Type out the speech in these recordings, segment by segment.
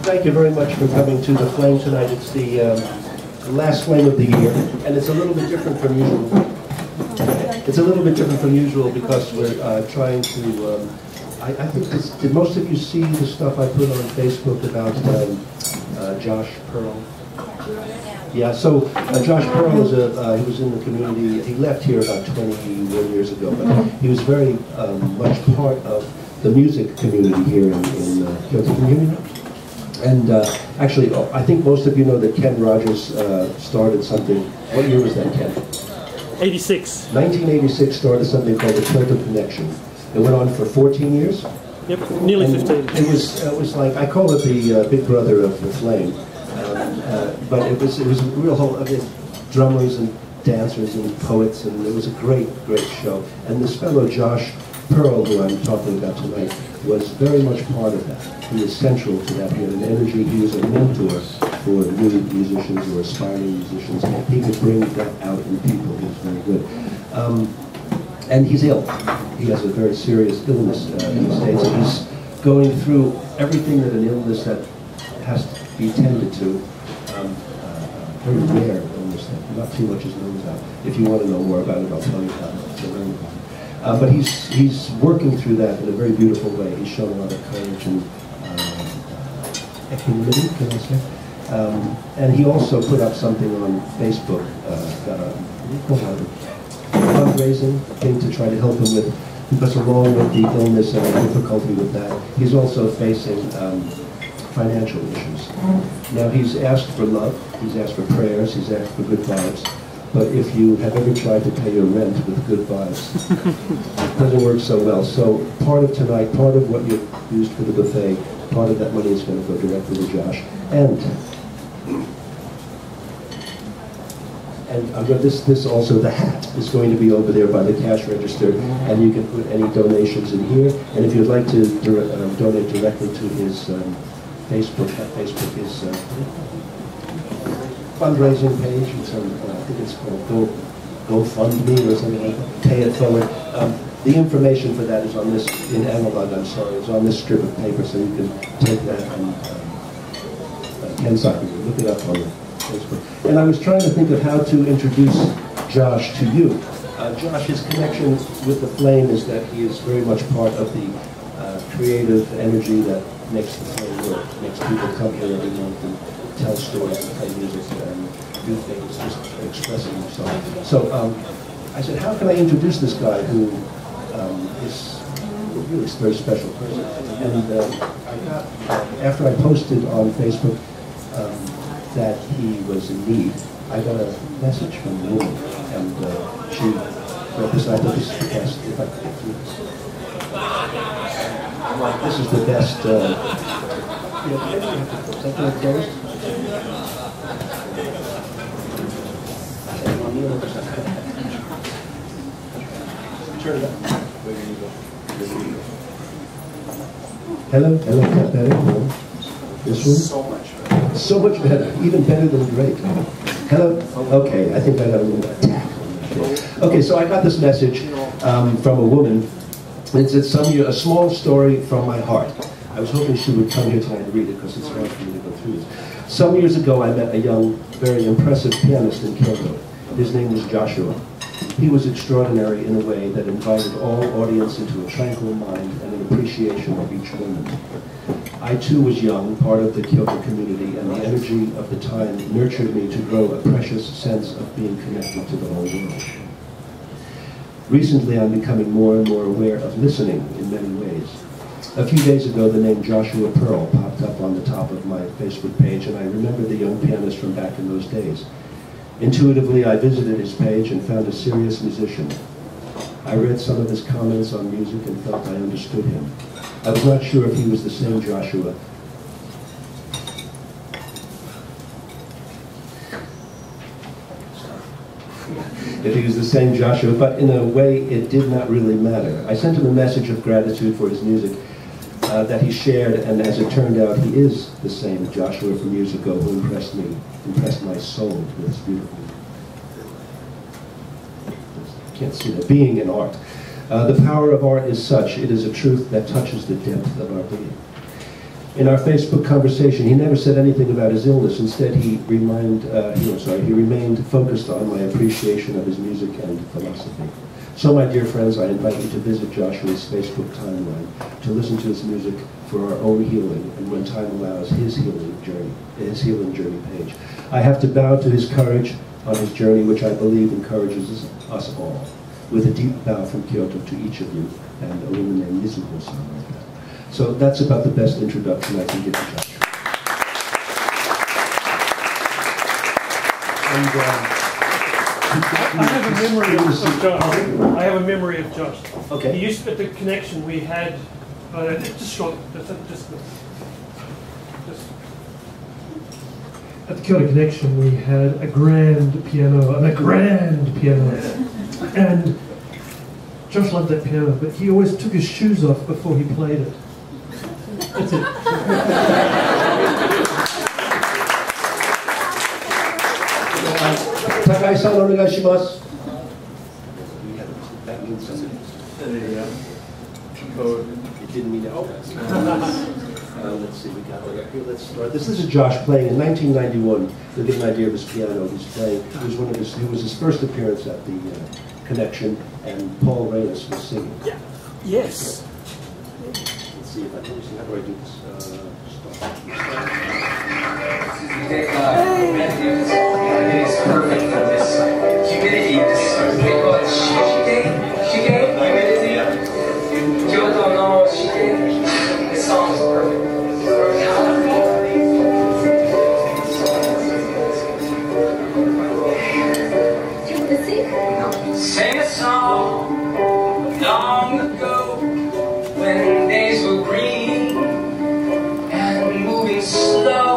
Thank you very much for coming to the Flame tonight. It's the last Flame of the year, and it's a little bit different from usual. It's a little bit different from usual because we're trying to, I think did most of you see the stuff I put on Facebook about Josh Pearl? Yeah, so Josh Pearl is he was in the community. He left here about 21 years ago, but he was very much part of the music community here in Kyoto Community. And actually, I think most of you know that Ken Rogers started something. What year was that, Ken? 86. 1986 started something called the Kyoto Connection. It went on for 14 years. Yep, nearly 15. It was like, I call it the big brother of the Flame. But it was a real whole, I mean, drummers and dancers and poets, and it was a great show. And this fellow Josh Pearl, who I'm talking about tonight, was very much part of that. He was central to that. He had an energy. He was a mentor for new musicians or aspiring musicians. He could bring that out in people. He was very good. And he's ill. He has a very serious illness in the States. And he's going through everything that an illness that has to be tended to. Very rare illness that not too much is known about. If you want to know more about it, I'll tell you about it. So learn about it. But he's working through that in a very beautiful way. He's showing a lot of courage and equanimity, can I say? And he also put up something on Facebook, fundraising thing to try to help him with, because along with the illness and the difficulty with that, he's also facing financial issues. Now he's asked for love, he's asked for prayers, he's asked for good vibes, but if you have ever tried to pay your rent with good vibes, it doesn't work so well. So part of tonight, part of what you used for the buffet, part of that money is going to go directly to Josh. And this also, the hat is going to be over there by the cash register, and you can put any donations in here. And if you'd like to donate directly to his Facebook is fundraising page. I think it's called GoFundMe or something like that. Pay It Forward. The information for that is on this, in analog, I'm sorry, it's on this strip of paper, so you can take that and Ken Saki, look it up on Facebook. And I was trying to think of how to introduce Josh to you. Josh's connection with the Flame is that he is very much part of the creative energy that makes the Flame work, makes people come here every month and tell stories and play music and do things, just expressing themselves. So I said, how can I introduce this guy who is really a very special person? And I got, after I posted on Facebook that he was in need, I got a message from a woman, and she wrote this, and I thought this is the best, if I could get through this. This is the best, Turn it up. Hello, is that better? No. This one? So much better. So much better, even better than great. Hello? Okay, I think I got a little attack. Okay, so I got this message from a woman. It said, a small story from my heart. I was hoping she would come here tonight and read it because it's hard for me to go through this. Some years ago, I met a young, very impressive pianist in Kyoto. His name was Joshua. He was extraordinary in a way that invited all audience into a tranquil mind and an appreciation of each moment. I too was young, part of the Kyoto community, and the energy of the time nurtured me to grow a precious sense of being connected to the whole world. Recently, I'm becoming more and more aware of listening in many ways. A few days ago, the name Joshua Pearl popped up on the top of my Facebook page, and I remembered the young pianist from back in those days. Intuitively, I visited his page and found a serious musician. I read some of his comments on music and felt I understood him. I was not sure if he was the same Joshua. If he was the same Joshua, but in a way it did not really matter. I sent him a message of gratitude for his music that he shared, and as it turned out, he is the same Joshua from years ago who impressed me, impressed my soul with his beautiful, I can't see that, being in art. The power of art is such, it is a truth that touches the depth of our being. In our Facebook conversation, he never said anything about his illness. Instead, he remained focused on my appreciation of his music and philosophy. So, my dear friends, I invite you to visit Joshua's Facebook timeline, to listen to his music for our own healing, and when time allows, his healing journey page. I have to bow to his courage on his journey, which I believe encourages us all. With a deep bow from Kyoto to each of you, and illuminate musical songwriter. So that's about the best introduction I can give to Joshua. And, I have a memory of Josh. I have a memory of Josh. Okay. He used to, at the connection we had, just short, at the Kyoto Connection we had a grand piano, and Josh loved that piano, but he always took his shoes off before he played it. That's it. Takai-san, onegaishimasu. That means something. It didn't mean that. Let's see, we got it here. Let's start. This is Josh playing in 1991. To get an idea of his piano, he's playing. It was his first appearance at the Connection, and Paul Raynis was singing. Yeah. Yes. Let's see if I can see. How do I do this? It's perfect for this humidity. This is they call it shige humidity. Kyoto no shige. This song is perfect. Sing a song long ago when days were green and moving slow.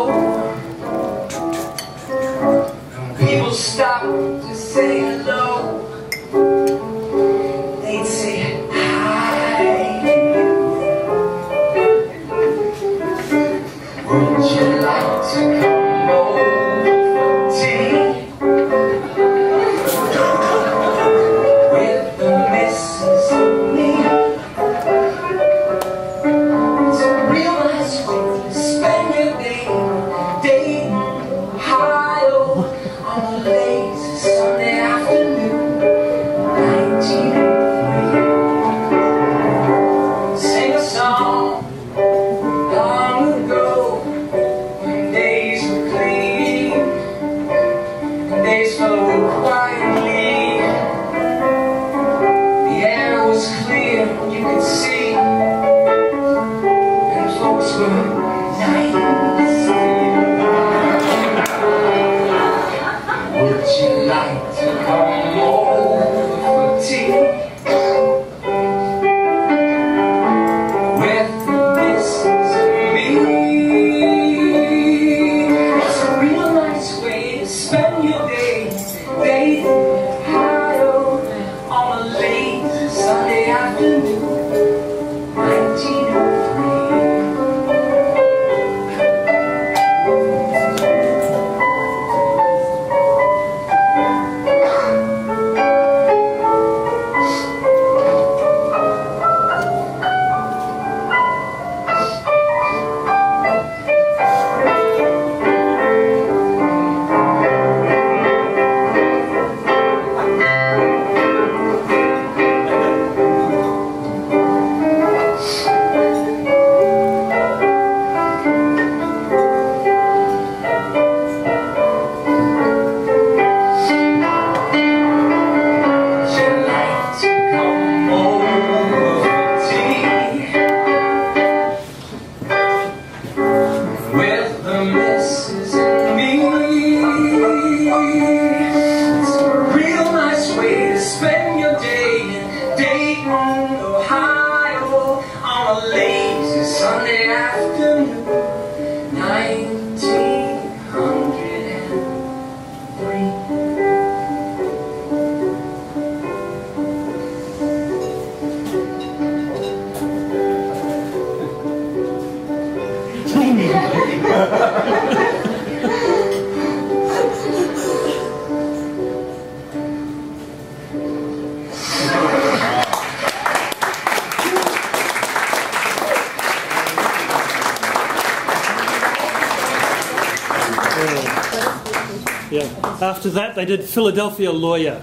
Yeah. After that, they did Philadelphia Lawyer.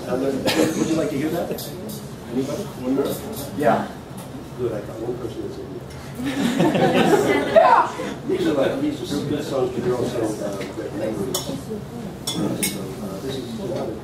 Would you like to hear that? Anybody? One more? Yeah. Good, I got one person that's in here. These are some good songs, but they're also great memories. So this is another.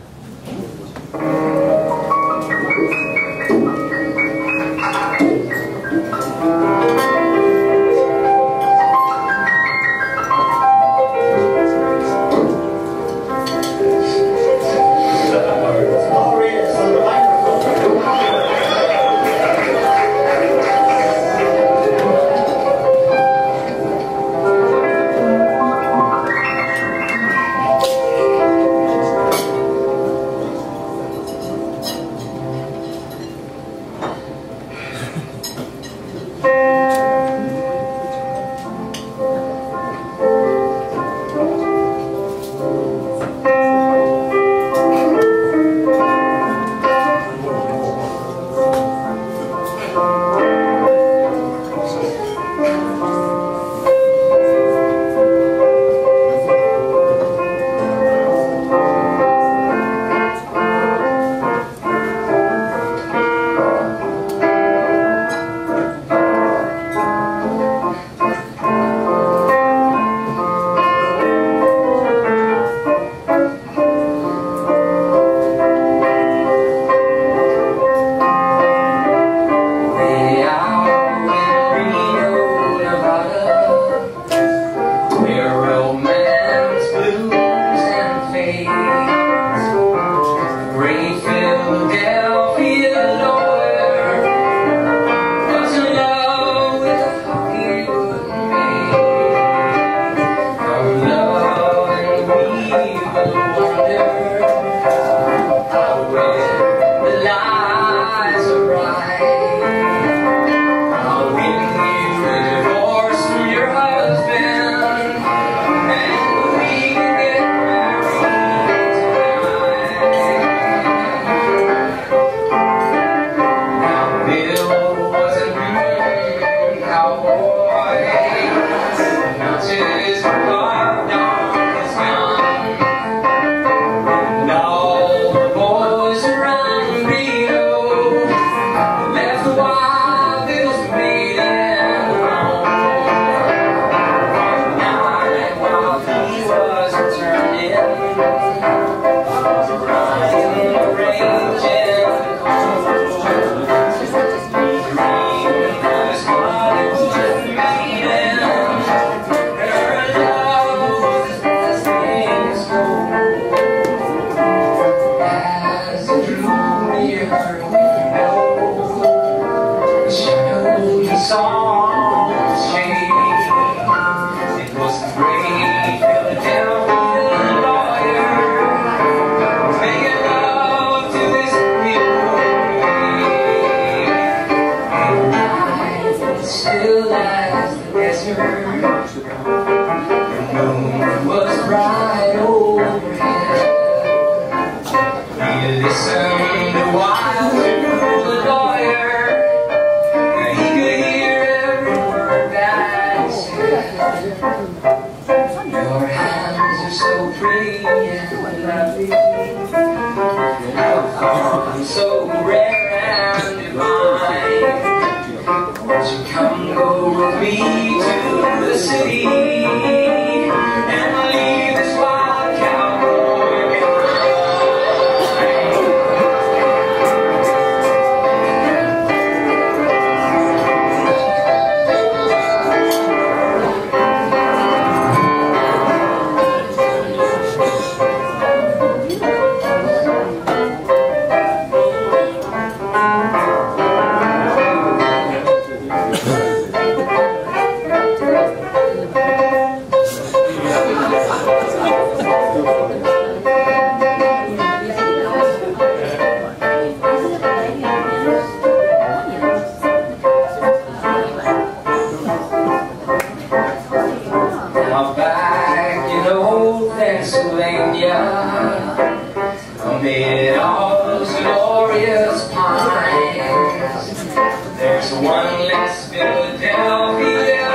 Philadelphia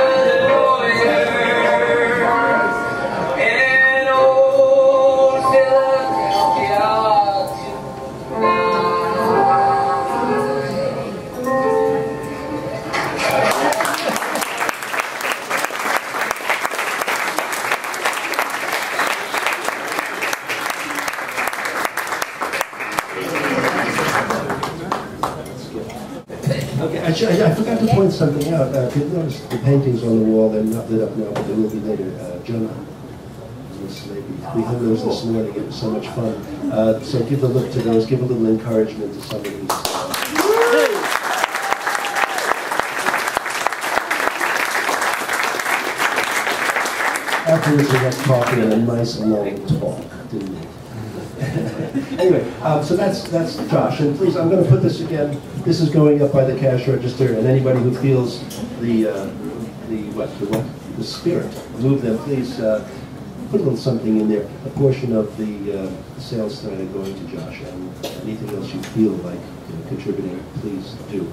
lawyer, and I forgot to point something out. If you notice the paintings on the wall, they're not lit up now, but they will be later. Jonah, this lady, we had those this morning. It was so much fun. So give a look to those. Give a little encouragement to some of these. Afterwards, we had coffee and a nice long talk, didn't we? Anyway, so that's Josh. And please, I'm going to put this again. This is going up by the cash register, and anybody who feels the spirit move them, please put a little something in there. A portion of the sales tonight are going to Josh, and anything else you feel like contributing, please do.